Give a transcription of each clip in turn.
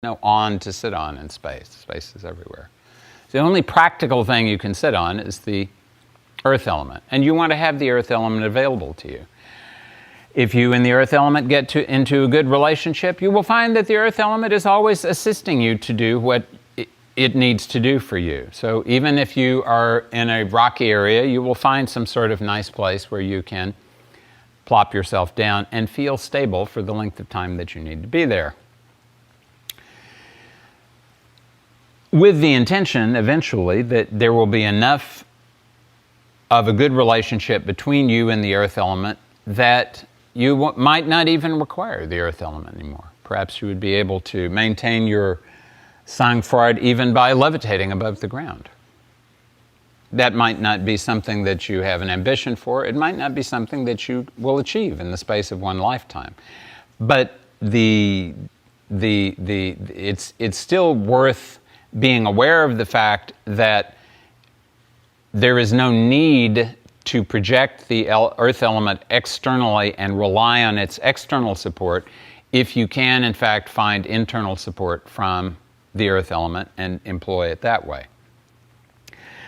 on to sit on in space. Space is everywhere. The only practical thing you can sit on is the earth element, and you want to have the earth element available to you. If you and the earth element get into a good relationship, you will find that the earth element is always assisting you to do what it needs to do for you. So even if you are in a rocky area, you will find some sort of nice place where you can plop yourself down and feel stable for the length of time that you need to be there. With the intention, eventually, that there will be enough of a good relationship between you and the earth element that you might not even require the earth element anymore. Perhaps you would be able to maintain your sang-froid even by levitating above the ground. That might not be something that you have an ambition for. It might not be something that you will achieve in the space of one lifetime. But it's still worth being aware of the fact that there is no need to project the earth element externally and rely on its external support if you can, in fact, find internal support from the earth element and employ it that way.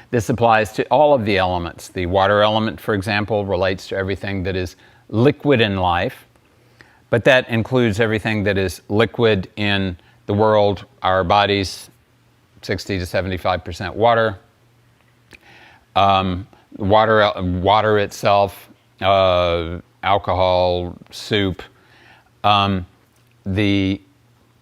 This applies to all of the elements. The water element, for example, relates to everything that is liquid in life, but that includes everything that is liquid in the world, our bodies, 60 to 75% water, water itself, alcohol, soup, the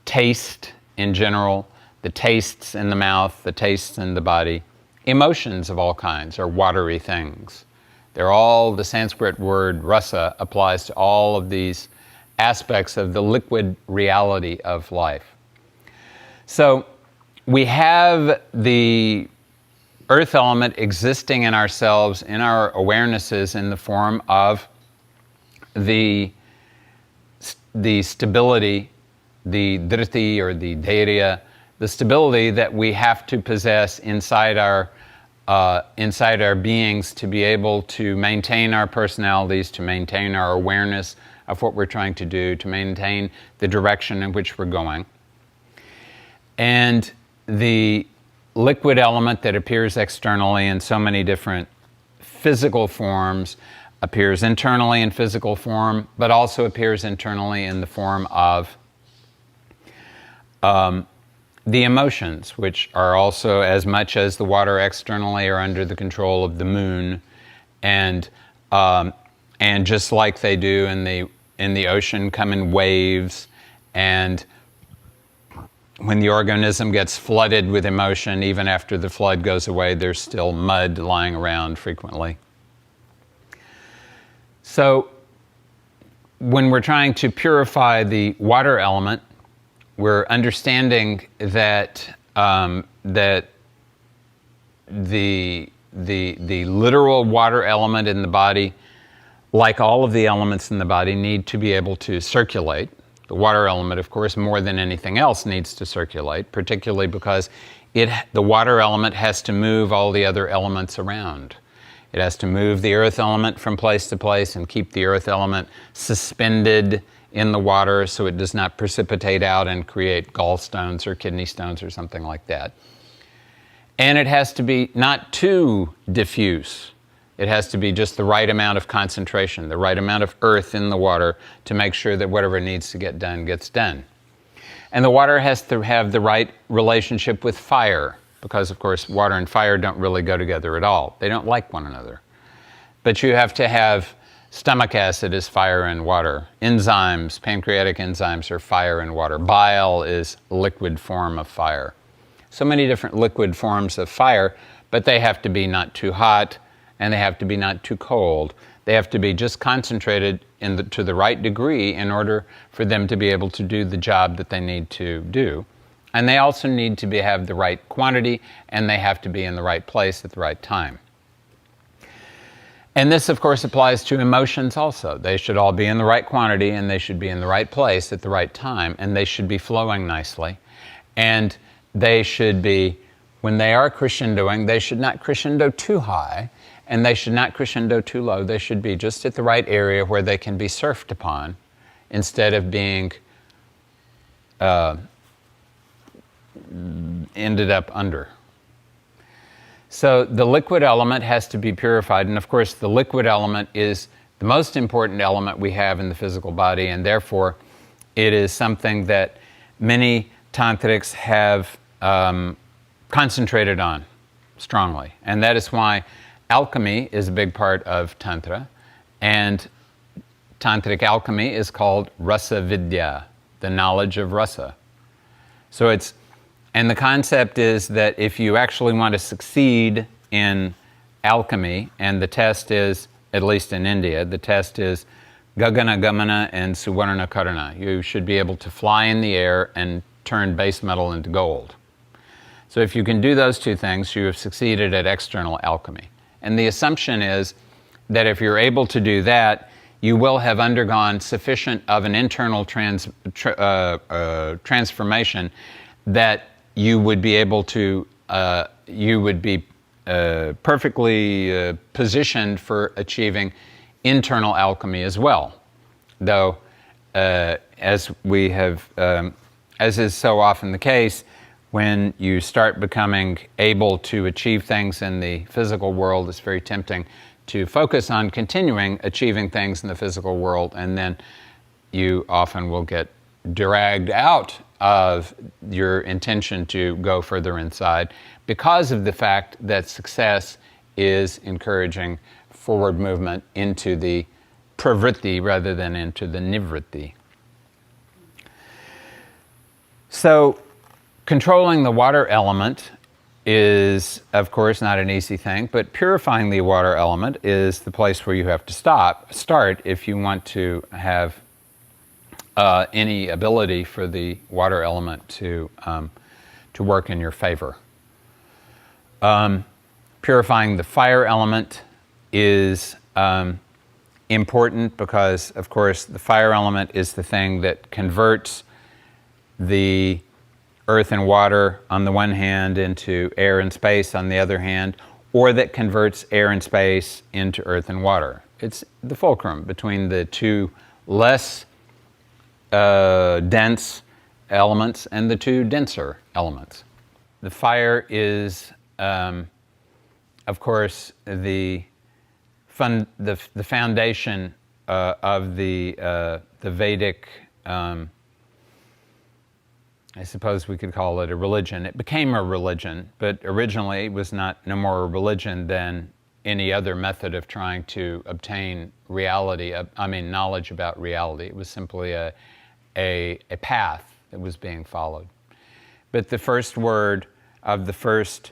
taste in general, the tastes in the mouth, the tastes in the body. Emotions of all kinds are watery things. They're all, the Sanskrit word rasa applies to all of these aspects of the liquid reality of life. So we have the earth element existing in ourselves, in our awarenesses, in the form of the stability, the dhriti or the dhairya, the stability that we have to possess inside our beings to be able to maintain our personalities, to maintain our awareness of what we're trying to do, to maintain the direction in which we're going. And the liquid element that appears externally in so many different physical forms appears internally in physical form, but also appears internally in the form of the emotions, which are also, as much as the water externally, are under the control of the moon, and just like they do in the ocean, come in waves, and when the organism gets flooded with emotion, even after the flood goes away, there's still mud lying around frequently. So when we're trying to purify the water element, we're understanding that the literal water element in the body, like all of the elements in the body, need to be able to circulate. The water element, of course, more than anything else, needs to circulate, particularly because the water element has to move all the other elements around. It has to move the earth element from place to place and keep the earth element suspended in the water so it does not precipitate out and create gallstones or kidney stones or something like that. And it has to be not too diffuse. It has to be just the right amount of concentration, the right amount of earth in the water to make sure that whatever needs to get done gets done. And the water has to have the right relationship with fire, because of course water and fire don't really go together at all. They don't like one another. But you have to have stomach acid is fire and water. Enzymes, pancreatic enzymes, are fire and water. Bile is liquid form of fire. So many different liquid forms of fire, but they have to be not too hot, and they have to be not too cold. They have to be just concentrated to the right degree in order for them to be able to do the job that they need to do. And they also need to have the right quantity, and they have to be in the right place at the right time. And this, of course, applies to emotions also. They should all be in the right quantity, and they should be in the right place at the right time, and they should be flowing nicely. And they should be, when they are crescendoing, they should not crescendo too high, and they should not crescendo too low. They should be just at the right area where they can be surfed upon, instead of being ended up under. So the liquid element has to be purified, and of course the liquid element is the most important element we have in the physical body, and therefore it is something that many tantrics have concentrated on strongly. And that is why alchemy is a big part of Tantra, and tantric alchemy is called Rasa Vidyā, the knowledge of rasa. So and the concept is that if you actually want to succeed in alchemy, and the test is, at least in India, the test is Gagana Gamana and Suvarna Karana. You should be able to fly in the air and turn base metal into gold. So if you can do those two things, you have succeeded at external alchemy. And the assumption is that if you're able to do that, you will have undergone sufficient of an internal transformation that you would be able to, you would be perfectly positioned for achieving internal alchemy as well. Though, as we have, as is so often the case, when you start becoming able to achieve things in the physical world, it's very tempting to focus on continuing achieving things in the physical world, and then you often will get dragged out of your intention to go further inside because of the fact that success is encouraging forward movement into the pravritti rather than into the nivritti. So controlling the water element is, of course, not an easy thing, but purifying the water element is the place where you have to start if you want to have any ability for the water element to work in your favor. Purifying the fire element is important because, of course, the fire element is the thing that converts the earth and water on the one hand into air and space on the other hand, or that converts air and space into earth and water. It's the fulcrum between the two less dense elements and the two denser elements. The fire is, of course, the foundation of the Vedic. I suppose we could call it a religion. It became a religion, but originally it was no more a religion than any other method of trying to obtain reality. Knowledge about reality. It was simply a path that was being followed. But the first word of the first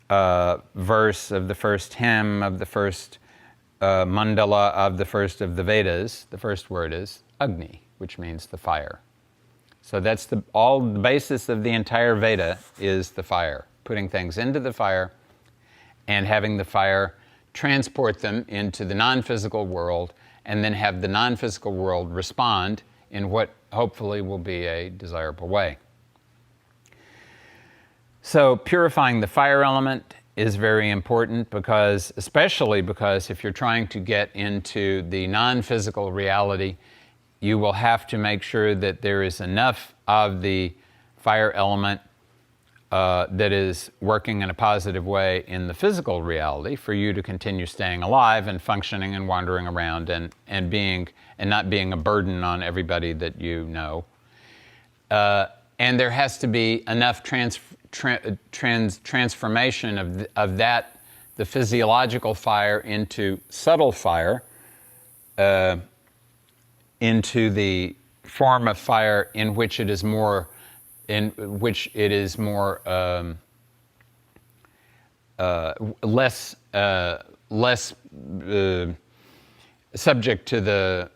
verse of the first hymn of the first mandala of the first of the Vedas, the first word is Agni, which means the fire. So that's the basis of the entire Veda is the fire, putting things into the fire and having the fire transport them into the non-physical world, and then have the non-physical world respond in what hopefully will be a desirable way. So purifying the fire element is very important especially because if you're trying to get into the non-physical reality, you will have to make sure that there is enough of the fire element that is working in a positive way in the physical reality for you to continue staying alive and functioning and wandering around and not being a burden on everybody that you know. And there has to be enough transformation of that, the physiological fire, into subtle fire, into the form of fire in which it is more less subject to the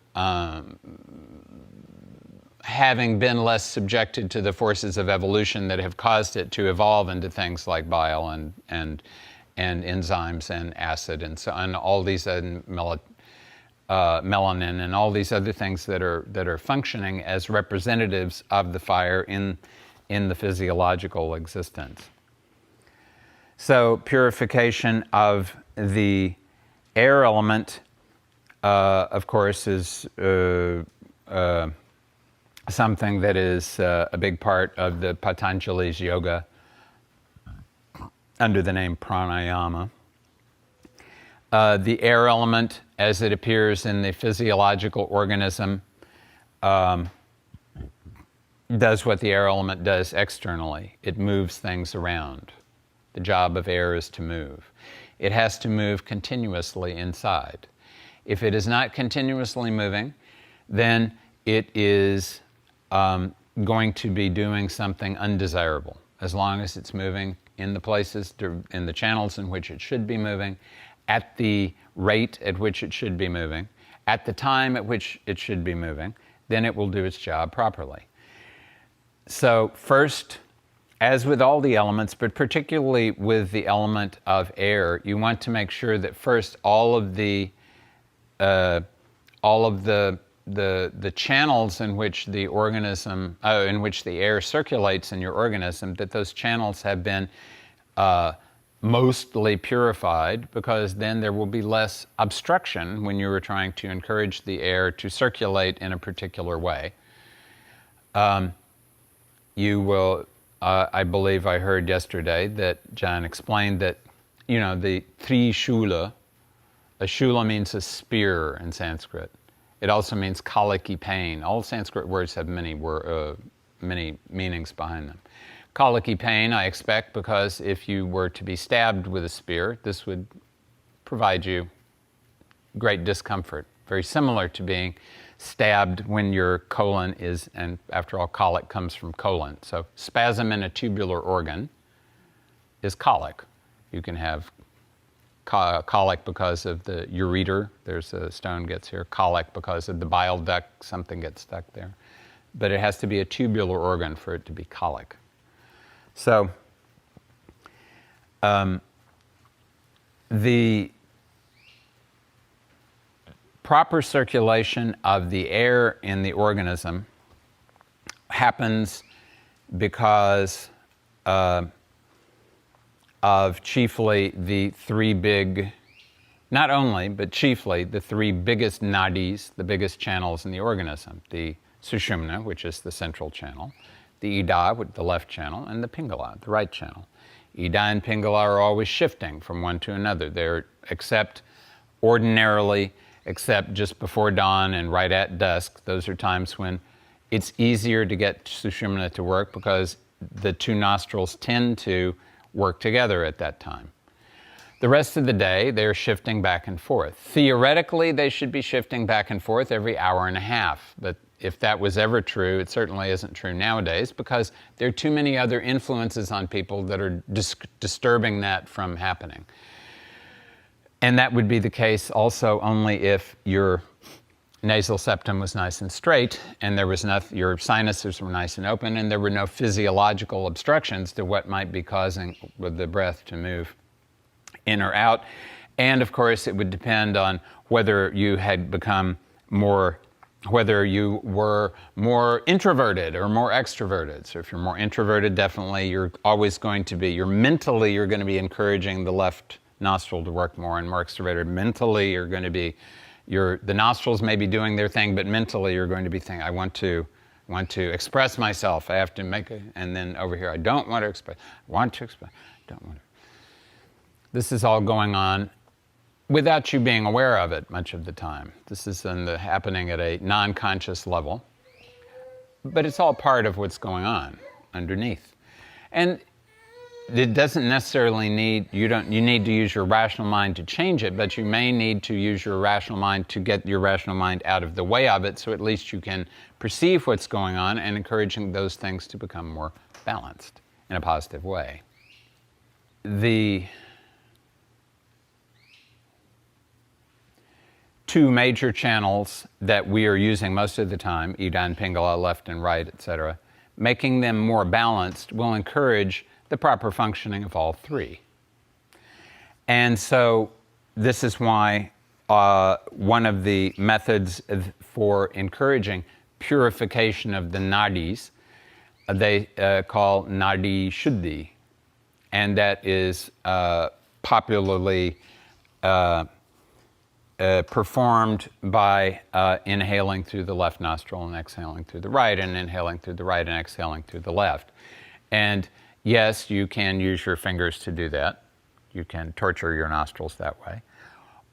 having been less subjected to the forces of evolution that have caused it to evolve into things like bile and enzymes and acid and so on, all these melanin and all these other things that are functioning as representatives of the fire in the physiological existence. So purification of the air element, of course, is something that is a big part of the Patanjali's yoga under the name pranayama. The air element, as it appears in the physiological organism, does what the air element does externally. It moves things around. The job of air is to move. It has to move continuously inside. If it is not continuously moving, then it is going to be doing something undesirable. As long as it's moving in the places, in the channels in which it should be moving, at the rate at which it should be moving, at the time at which it should be moving, then it will do its job properly. So first, as with all the elements, but particularly with the element of air, you want to make sure that first all of the channels in which the organism, in which the air circulates in your organism, that those channels have been mostly purified, because then there will be less obstruction when you are trying to encourage the air to circulate in a particular way. You will, I believe I heard yesterday that John explained that, the Trishula, a shula means a spear in Sanskrit. It also means colicky pain. All Sanskrit words have many meanings behind them. Colicky pain, I expect, because if you were to be stabbed with a spear, this would provide you great discomfort. Very similar to being stabbed when your colon is, and after all, colic comes from colon. So spasm in a tubular organ is colic. You can have colic because of the ureter, there's a stone gets here, colic because of the bile duct, something gets stuck there. But it has to be a tubular organ for it to be colic. So the proper circulation of the air in the organism happens because of chiefly the three big, not only, but chiefly the three biggest nadis, the biggest channels in the organism. The Sushumna, which is the central channel, the Ida, the left channel, and the Pingala, the right channel. Ida and Pingala are always shifting from one to another. They're except just before dawn and right at dusk. Those are times when it's easier to get Sushumna to work because the two nostrils tend to work together at that time. The rest of the day, they're shifting back and forth. Theoretically, they should be shifting back and forth every hour and a half, but if that was ever true, it certainly isn't true nowadays, because there are too many other influences on people that are disturbing that from happening. And that would be the case also only if your nasal septum was nice and straight, and there was your sinuses were nice and open, and there were no physiological obstructions to what might be causing the breath to move in or out. And of course, it would depend on whether you had become whether you were more introverted or more extroverted. So if you're more introverted, definitely you're always going to be, mentally you're going to be encouraging the left nostril to work more, and more extroverted. Mentally you're going to be, the nostrils may be doing their thing, but mentally you're going to be thinking, I want to express myself, I have to make it, and then over here, I don't want to express, I want to express, I don't want to. This is all going on without you being aware of it much of the time. This is happening at a non-conscious level, but it's all part of what's going on underneath. And it doesn't necessarily you need to use your rational mind to change it, but you may need to use your rational mind to get your rational mind out of the way of it, so at least you can perceive what's going on and encouraging those things to become more balanced in a positive way. The two major channels that we are using most of the time, Ida and Pingala, left and right, etc., making them more balanced will encourage the proper functioning of all three. And so this is why one of the methods for encouraging purification of the nadis, they call nadi shuddhi, and that is popularly performed by inhaling through the left nostril and exhaling through the right, and inhaling through the right and exhaling through the left. And yes, you can use your fingers to do that. You can torture your nostrils that way.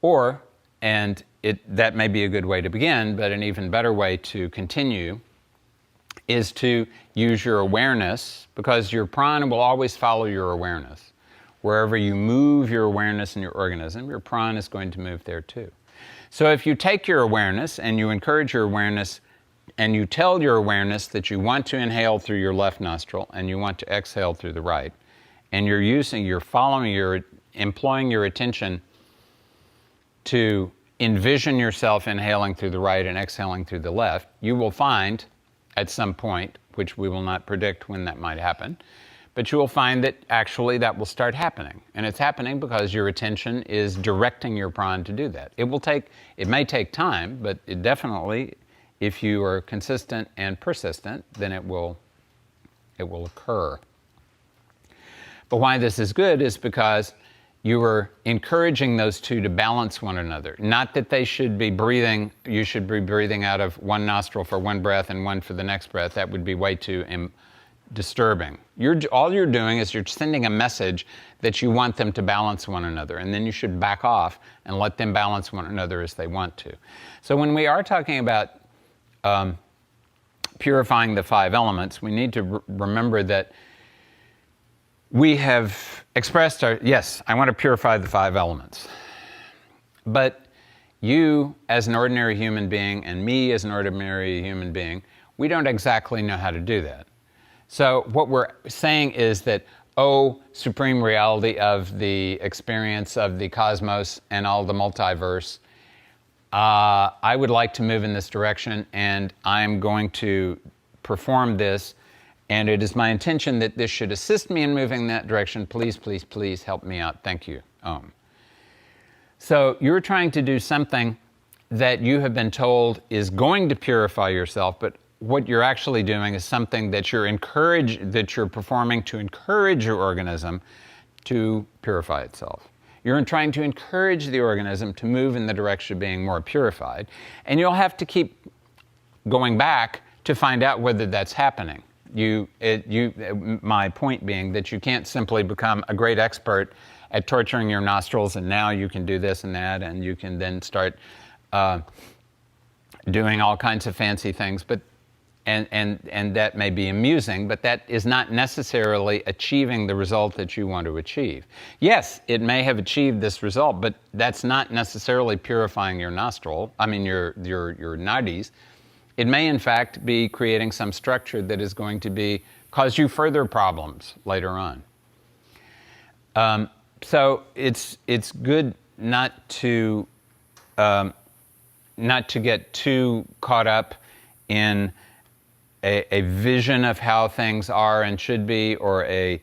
Or, and that may be a good way to begin, but an even better way to continue is to use your awareness, because your prana will always follow your awareness. Wherever you move your awareness in your organism, your prana is going to move there too. So if you take your awareness and you encourage your awareness and you tell your awareness that you want to inhale through your left nostril and you want to exhale through the right, and you're employing your attention to envision yourself inhaling through the right and exhaling through the left, you will find at some point, which we will not predict when that might happen, but you will find that actually that will start happening. And it's happening because your attention is directing your prana to do that. It may take time, but it definitely, if you are consistent and persistent, then it will occur. But why this is good is because you are encouraging those two to balance one another. Not that they should be breathing, you should be breathing out of one nostril for one breath and one for the next breath. That would be way too disturbing. All you're doing is you're sending a message that you want them to balance one another, and then you should back off and let them balance one another as they want to. So when we are talking about purifying the 5 elements, we need to remember that we have expressed yes, I want to purify the 5 elements. But you, as an ordinary human being, and me as an ordinary human being, we don't exactly know how to do that. So what we're saying is that, oh, supreme reality of the experience of the cosmos and all the multiverse, I would like to move in this direction, and I'm going to perform this, and it is my intention that this should assist me in moving in that direction. Please, please, please help me out. Thank you. So you're trying to do something that you have been told is going to purify yourself, but what you're actually doing is something that you're performing to encourage your organism to purify itself. You're trying to encourage the organism to move in the direction of being more purified, and you'll have to keep going back to find out whether that's happening. My point being that you can't simply become a great expert at torturing your nostrils, and now you can do this and that, and you can then start doing all kinds of fancy things. But and that may be amusing, but that is not necessarily achieving the result that you want to achieve. Yes, it may have achieved this result, but that's not necessarily purifying your your nadis. It may, in fact, be creating some structure that is going to cause you further problems later on. So it's good not to get too caught up in a vision of how things are and should be, or a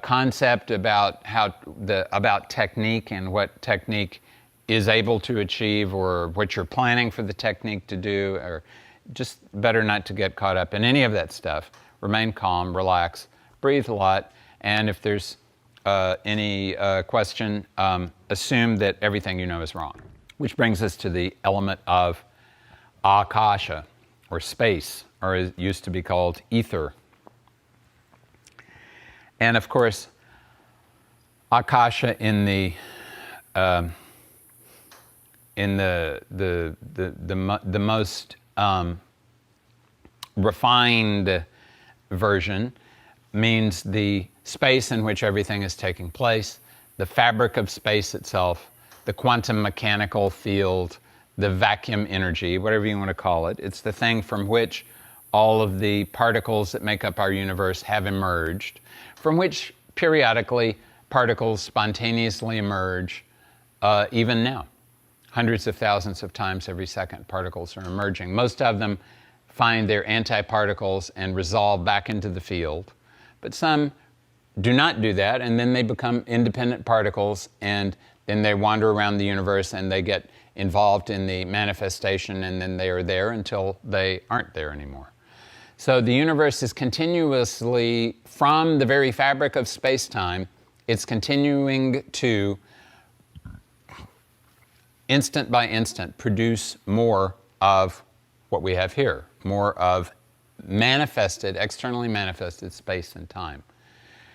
concept about about technique and what technique is able to achieve, or what you're planning for the technique to do, or just better not to get caught up in any of that stuff. Remain calm, relax, breathe a lot, and if there's any question, assume that everything you know is wrong. Which brings us to the element of akasha, or space, or it used to be called ether. And of course, akasha in the most refined version means the space in which everything is taking place, the fabric of space itself, the quantum mechanical field, the vacuum energy, whatever you want to call it. It's the thing from which all of the particles that make up our universe have emerged, from which periodically particles spontaneously emerge, even now. Hundreds of thousands of times every second, particles are emerging. Most of them find their antiparticles and resolve back into the field. But some do not do that, and then they become independent particles, and then they wander around the universe and they get involved in the manifestation, and then they are there until they aren't there anymore. So the universe is continuously, from the very fabric of space-time, it's continuing to instant by instant, produce more of what we have here, more of manifested, externally manifested space and time.